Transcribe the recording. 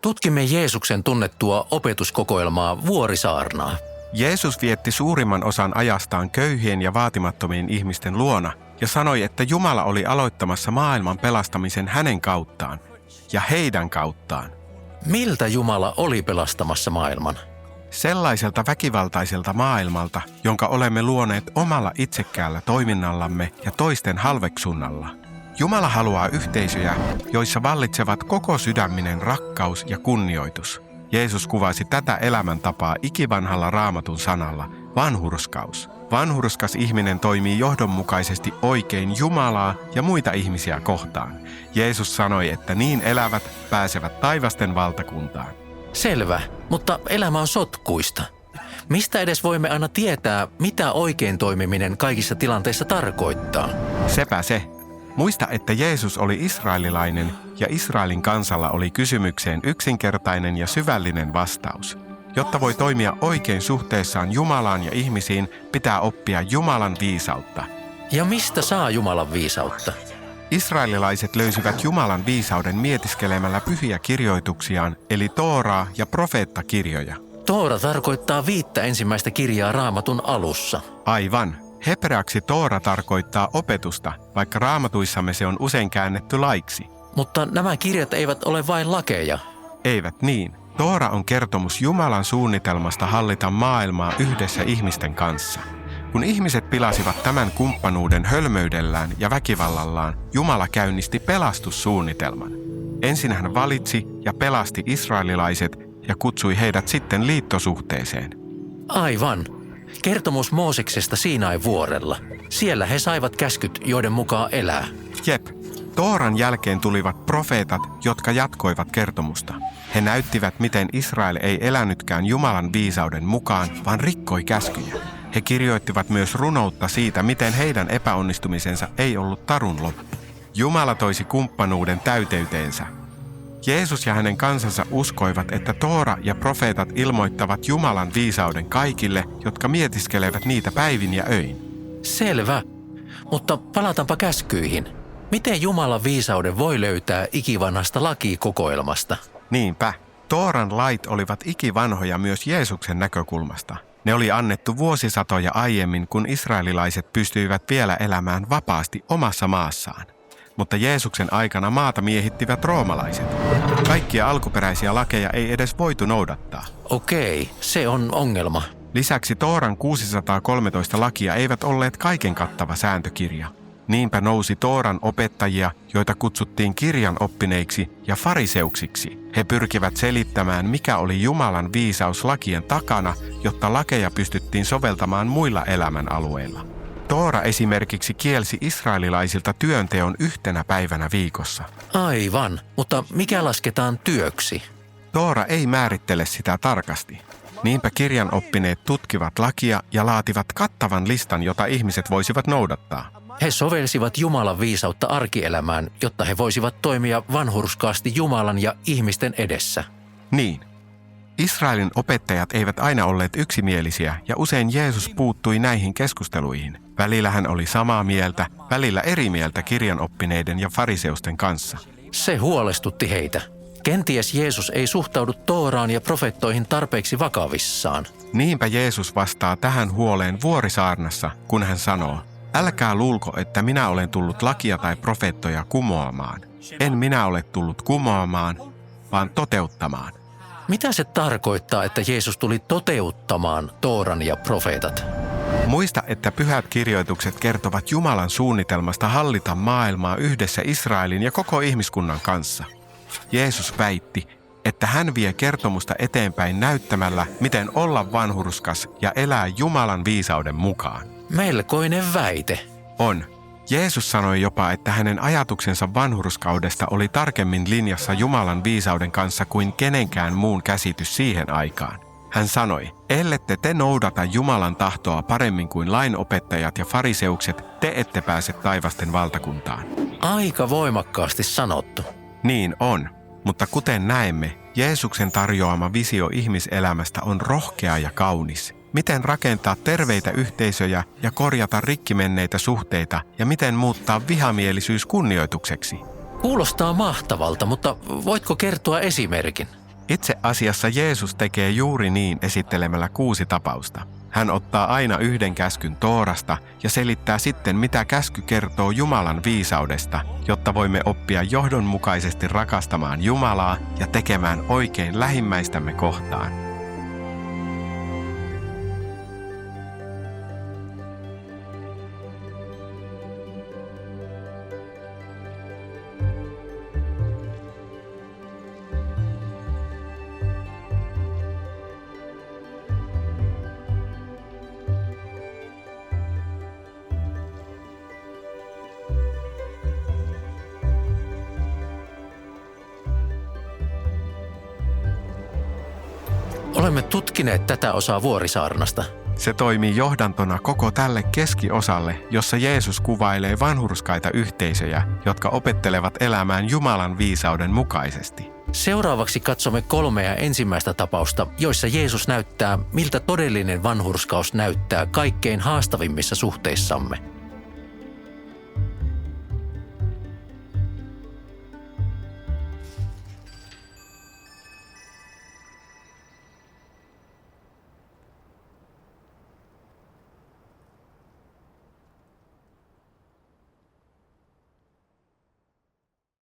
Tutkimme Jeesuksen tunnettua opetuskokoelmaa Vuorisaarnaa. Jeesus vietti suurimman osan ajastaan köyhien ja vaatimattomien ihmisten luona ja sanoi, että Jumala oli aloittamassa maailman pelastamisen hänen kauttaan ja heidän kauttaan. Miltä Jumala oli pelastamassa maailman? Sellaiselta väkivaltaiselta maailmalta, jonka olemme luoneet omalla itsekkäällä toiminnallamme ja toisten halveksunnalla. Jumala haluaa yhteisöjä, joissa vallitsevat koko sydäminen rakkaus ja kunnioitus. Jeesus kuvasi tätä elämäntapaa ikivanhalla Raamatun sanalla, vanhurskaus. Vanhurskas ihminen toimii johdonmukaisesti oikein Jumalaa ja muita ihmisiä kohtaan. Jeesus sanoi, että niin elävät pääsevät taivasten valtakuntaan. Selvä, mutta elämä on sotkuista. Mistä edes voimme aina tietää, mitä oikein toimiminen kaikissa tilanteissa tarkoittaa? Sepä se. Muista, että Jeesus oli israelilainen ja Israelin kansalla oli kysymykseen yksinkertainen ja syvällinen vastaus. Jotta voi toimia oikein suhteessaan Jumalaan ja ihmisiin, pitää oppia Jumalan viisautta. Ja mistä saa Jumalan viisautta? Israelilaiset löysivät Jumalan viisauden mietiskelemällä pyhiä kirjoituksiaan, eli Tooraa ja profeettakirjoja. Toora tarkoittaa 5 ensimmäistä kirjaa Raamatun alussa. Aivan. Hebreaksi Toora tarkoittaa opetusta, vaikka Raamatuissamme se on usein käännetty laiksi. Mutta nämä kirjat eivät ole vain lakeja. Eivät niin. Toora on kertomus Jumalan suunnitelmasta hallita maailmaa yhdessä ihmisten kanssa. Kun ihmiset pilasivat tämän kumppanuuden hölmöydellään ja väkivallallaan, Jumala käynnisti pelastussuunnitelman. Ensin hän valitsi ja pelasti israelilaiset ja kutsui heidät sitten liittosuhteeseen. Aivan. Kertomus Mooseksesta Siinain vuorella. Siellä he saivat käskyt, joiden mukaan elää. Jep. Tooran jälkeen tulivat profeetat, jotka jatkoivat kertomusta. He näyttivät, miten Israel ei elänytkään Jumalan viisauden mukaan, vaan rikkoi käskyjä. He kirjoittivat myös runoutta siitä, miten heidän epäonnistumisensa ei ollut tarun loppu. Jumala toisi kumppanuuden täyteyteensä. Jeesus ja hänen kansansa uskoivat, että Toora ja profeetat ilmoittavat Jumalan viisauden kaikille, jotka mietiskelevät niitä päivin ja öin. Selvä. Mutta palataanpa käskyihin. Miten Jumalan viisauden voi löytää ikivanhasta lakikokoelmasta? Niinpä. Tooran lait olivat ikivanhoja myös Jeesuksen näkökulmasta. Ne oli annettu vuosisatoja aiemmin, kun israelilaiset pystyivät vielä elämään vapaasti omassa maassaan. Mutta Jeesuksen aikana maata miehittivät roomalaiset. Kaikkia alkuperäisiä lakeja ei edes voitu noudattaa. Okei, se on ongelma. Lisäksi Tooran 613 lakia eivät olleet kaiken kattava sääntökirja. Niinpä nousi Tooran opettajia, joita kutsuttiin kirjan oppineiksi ja fariseuksiksi. He pyrkivät selittämään, mikä oli Jumalan viisaus lakien takana, jotta lakeja pystyttiin soveltamaan muilla elämänalueilla. Toora esimerkiksi kielsi israelilaisilta työnteon 1 päivänä viikossa. Aivan, mutta mikä lasketaan työksi? Toora ei määrittele sitä tarkasti. Niinpä kirjanoppineet tutkivat lakia ja laativat kattavan listan, jota ihmiset voisivat noudattaa. He sovelsivat Jumalan viisautta arkielämään, jotta he voisivat toimia vanhurskaasti Jumalan ja ihmisten edessä. Niin. Israelin opettajat eivät aina olleet yksimielisiä ja usein Jeesus puuttui näihin keskusteluihin. Välillä hän oli samaa mieltä, välillä eri mieltä kirjanoppineiden ja fariseusten kanssa. Se huolestutti heitä. Kenties Jeesus ei suhtaudu Tooraan ja profeettoihin tarpeeksi vakavissaan. Niinpä Jeesus vastaa tähän huoleen Vuorisaarnassa, kun hän sanoo: "Älkää luulko, että minä olen tullut lakia tai profeettoja kumoamaan. En minä ole tullut kumoamaan, vaan toteuttamaan." Mitä se tarkoittaa, että Jeesus tuli toteuttamaan Tooran ja profeetat? Muista, että pyhät kirjoitukset kertovat Jumalan suunnitelmasta hallita maailmaa yhdessä Israelin ja koko ihmiskunnan kanssa. Jeesus väitti, että hän vie kertomusta eteenpäin näyttämällä, miten olla vanhurskas ja elää Jumalan viisauden mukaan. Melkoinen väite. On. Jeesus sanoi jopa, että hänen ajatuksensa vanhurskaudesta oli tarkemmin linjassa Jumalan viisauden kanssa kuin kenenkään muun käsitys siihen aikaan. Hän sanoi: "Ellette te noudata Jumalan tahtoa paremmin kuin lainopettajat ja fariseukset, te ette pääse taivasten valtakuntaan." Aika voimakkaasti sanottu. Niin on, mutta kuten näemme, Jeesuksen tarjoama visio ihmiselämästä on rohkea ja kaunis. Miten rakentaa terveitä yhteisöjä ja korjata rikkimenneitä suhteita ja miten muuttaa vihamielisyys kunnioitukseksi. Kuulostaa mahtavalta, mutta voitko kertoa esimerkin? Itse asiassa Jeesus tekee juuri niin esittelemällä 6 tapausta. Hän ottaa aina yhden käskyn Toorasta ja selittää sitten, mitä käsky kertoo Jumalan viisaudesta, jotta voimme oppia johdonmukaisesti rakastamaan Jumalaa ja tekemään oikein lähimmäistämme kohtaan. Olemme tutkineet tätä osaa Vuorisaarnasta. Se toimii johdantona koko tälle keskiosalle, jossa Jeesus kuvailee vanhurskaita yhteisöjä, jotka opettelevat elämään Jumalan viisauden mukaisesti. Seuraavaksi katsomme 3 ensimmäistä tapausta, joissa Jeesus näyttää, miltä todellinen vanhurskaus näyttää kaikkein haastavimmissa suhteissamme.